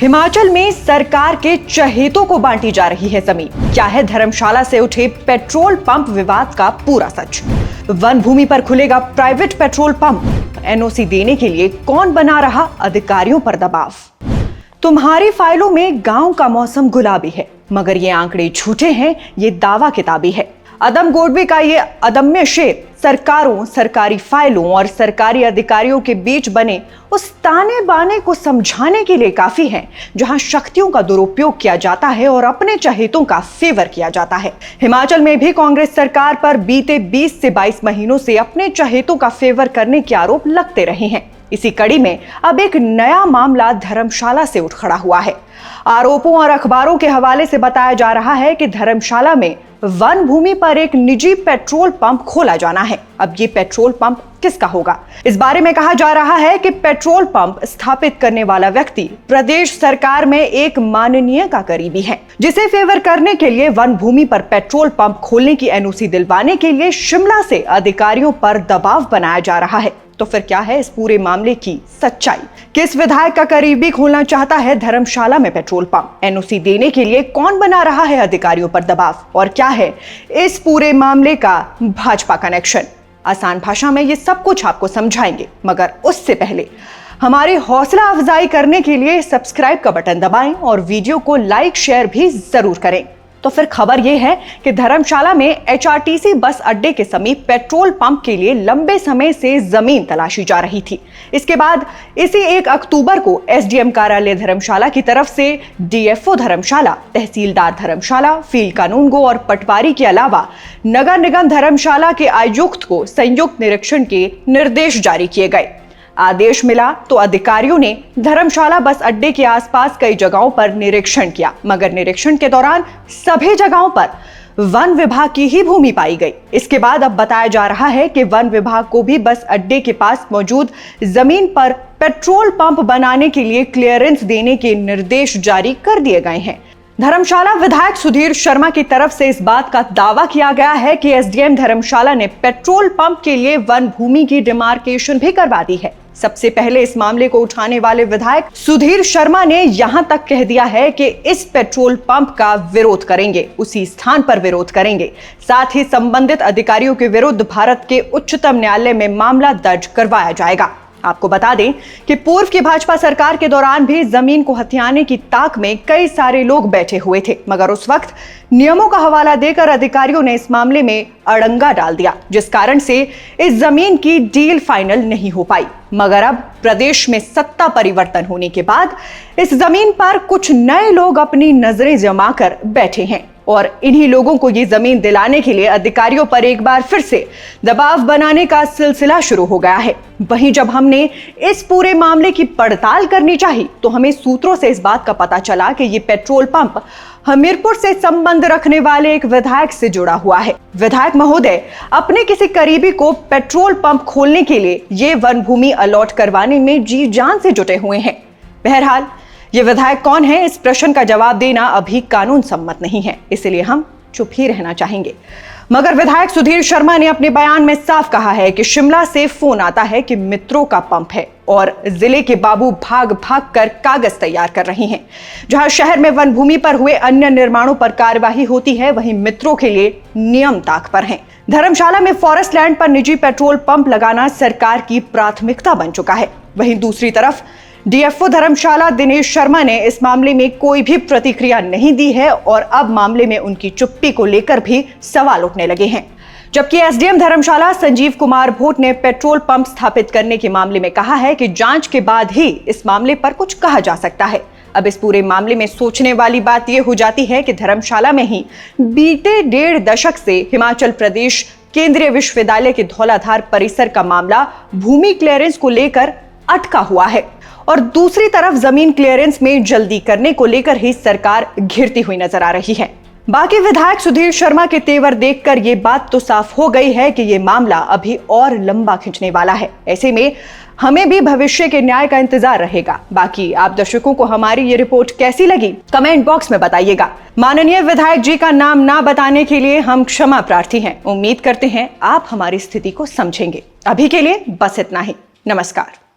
हिमाचल में सरकार के चहेतों को बांटी जा रही है जमीन। क्या है धर्मशाला से उठे पेट्रोल पंप विवाद का पूरा सच? वन भूमि पर खुलेगा प्राइवेट पेट्रोल पंप। एनओसी देने के लिए कौन बना रहा अधिकारियों पर दबाव? तुम्हारी फाइलों में गांव का मौसम गुलाबी है, मगर ये आंकड़े झूठे हैं, ये दावा किताबी है। अदम गोडवी का ये अदम्य शेर सरकारों, सरकारी फाइलों और सरकारी अधिकारियों के बीच बने उस ताने बाने को समझाने के लिए काफी है, जहां शक्तियों का दुरुपयोग किया जाता है और अपने चहेतों का फेवर किया जाता है। हिमाचल में भी कांग्रेस सरकार पर बीते 20 से 22 महीनों से अपने चहेतों का फेवर करने के आरोप लगते रहे हैं। इसी कड़ी में अब एक नया मामला धर्मशाला से उठ खड़ा हुआ है। आरोपों और अखबारों के हवाले से बताया जा रहा है कि धर्मशाला में वन भूमि पर एक निजी पेट्रोल पंप खोला जाना है। अब ये पेट्रोल पंप किसका होगा? इस बारे में कहा जा रहा है कि पेट्रोल पंप स्थापित करने वाला व्यक्ति प्रदेश सरकार में एक माननीय का करीबी है, जिसे फेवर करने के लिए वन भूमि पर पेट्रोल पंप खोलने की एनओसी दिलवाने के लिए शिमला से अधिकारियों पर दबाव बनाया जा रहा है। तो फिर क्या है इस पूरे मामले की सच्चाई? किस विधायक का करीबी खोलना चाहता है धर्मशाला में पेट्रोल पंप? एनओसी देने के लिए कौन बना रहा है अधिकारियों पर दबाव? और क्या है इस पूरे मामले का भाजपा कनेक्शन? आसान भाषा में ये सब कुछ आपको समझाएंगे, मगर उससे पहले हमारी हौसला अफजाई करने के लिए सब्सक्राइब का बटन दबाएं और वीडियो को लाइक शेयर भी जरूर करें। तो फिर खबर यह है कि धर्मशाला में एचआरटीसी बस अड्डे के समीप पेट्रोल पंप के लिए लंबे समय से जमीन तलाशी जा रही थी। इसके बाद इसी 1 अक्टूबर को एसडीएम कार्यालय धर्मशाला की तरफ से डीएफओ धर्मशाला, तहसीलदार धर्मशाला, फील्ड कानूनगो और पटवारी के अलावा नगर निगम धर्मशाला के आयुक्त को संयुक्त निरीक्षण के निर्देश जारी किए गए। आदेश मिला तो अधिकारियों ने धर्मशाला बस अड्डे के आसपास कई जगहों पर निरीक्षण किया, मगर निरीक्षण के दौरान सभी जगहों पर वन विभाग की ही भूमि पाई गई। इसके बाद अब बताया जा रहा है कि वन विभाग को भी बस अड्डे के पास मौजूद जमीन पर पेट्रोल पंप बनाने के लिए क्लियरेंस देने के निर्देश जारी कर दिए गए हैं। धर्मशाला विधायक सुधीर शर्मा की तरफ से इस बात का दावा किया गया है कि एसडीएम धर्मशाला ने पेट्रोल पंप के लिए वन भूमि की डिमार्केशन भी करवा दी है। सबसे पहले इस मामले को उठाने वाले विधायक सुधीर शर्मा ने यहां तक कह दिया है कि इस पेट्रोल पंप का विरोध करेंगे, उसी स्थान पर विरोध करेंगे। साथ ही संबंधित अधिकारियों के विरुद्ध भारत के उच्चतम न्यायालय में मामला दर्ज करवाया जाएगा। आपको बता दें कि पूर्व की भाजपा सरकार के दौरान भी जमीन को हथियाने की ताक में कई सारे लोग बैठे हुए थे, मगर उस वक्त नियमों का हवाला देकर अधिकारियों ने इस मामले में अड़ंगा डाल दिया, जिस कारण से इस जमीन की डील फाइनल नहीं हो पाई। मगर अब प्रदेश में सत्ता परिवर्तन होने के बाद इस जमीन पर कुछ नए लोग अपनी नजरें जमाकर बैठे हैं और इन्हीं लोगों को ये जमीन दिलाने के लिए अधिकारियों पर एक बार फिर से दबाव बनाने का सिलसिला शुरू हो गया है। वहीं जब हमने इस पूरे मामले की पड़ताल करनी चाहिए तो हमें सूत्रों से इस बात का पता चला कि ये पेट्रोल पंप हमीरपुर से संबंध रखने वाले एक विधायक से जुड़ा हुआ है। विधायक महोदय अपने किसी करीबी को पेट्रोल पंप खोलने के लिए ये वन भूमि अलॉट करवाने में जी जान से जुटे हुए हैं। बहरहाल ये विधायक कौन है, इस प्रश्न का जवाब देना अभी कानून सम्मत नहीं है, इसलिए हम चुप ही रहना चाहेंगे। मगर विधायक सुधीर शर्मा ने अपने बयान में साफ कहा है कि शिमला से फोन आता है कि मित्रों का पंप है और जिले के बाबू भाग भाग कर कागज तैयार कर रही हैं। जहां शहर में वन भूमि पर हुए अन्य निर्माणों पर कार्यवाही होती है, वहीं मित्रों के लिए नियम ताक पर हैं। धर्मशाला में फॉरेस्ट लैंड पर निजी पेट्रोल पंप लगाना सरकार की प्राथमिकता बन चुका है। वहीं दूसरी तरफ डीएफओ धर्मशाला दिनेश शर्मा ने इस मामले में कोई भी प्रतिक्रिया नहीं दी है और अब मामले में उनकी चुप्पी को लेकर भी सवाल उठने लगे हैं। जबकि एसडीएम धर्मशाला संजीव कुमार भोट ने पेट्रोल पंप स्थापित करने के मामले में कहा है कि जांच के बाद ही इस मामले पर कुछ कहा जा सकता है। अब इस पूरे मामले में सोचने वाली बात यह हो जाती है कि धर्मशाला में ही बीते 1.5 दशक से हिमाचल प्रदेश केंद्रीय विश्वविद्यालय के धौलाधार परिसर का मामला भूमि क्लियरेंस को लेकर अटका हुआ है और दूसरी तरफ जमीन क्लियरेंस में जल्दी करने को लेकर ही सरकार घिरती हुई नजर आ रही है। बाकी विधायक सुधीर शर्मा के तेवर देखकर ये बात तो साफ हो गई है कि ये मामला अभी और लंबा खिंचने वाला है। ऐसे में हमें भी भविष्य के न्याय का इंतजार रहेगा। बाकी आप दर्शकों को हमारी ये रिपोर्ट कैसी लगी कमेंट बॉक्स में बताइएगा। माननीय विधायक जी का नाम ना बताने के लिए हम क्षमा प्रार्थी हैं। उम्मीद करते हैं आप हमारी स्थिति को समझेंगे। अभी के लिए बस इतना ही। नमस्कार।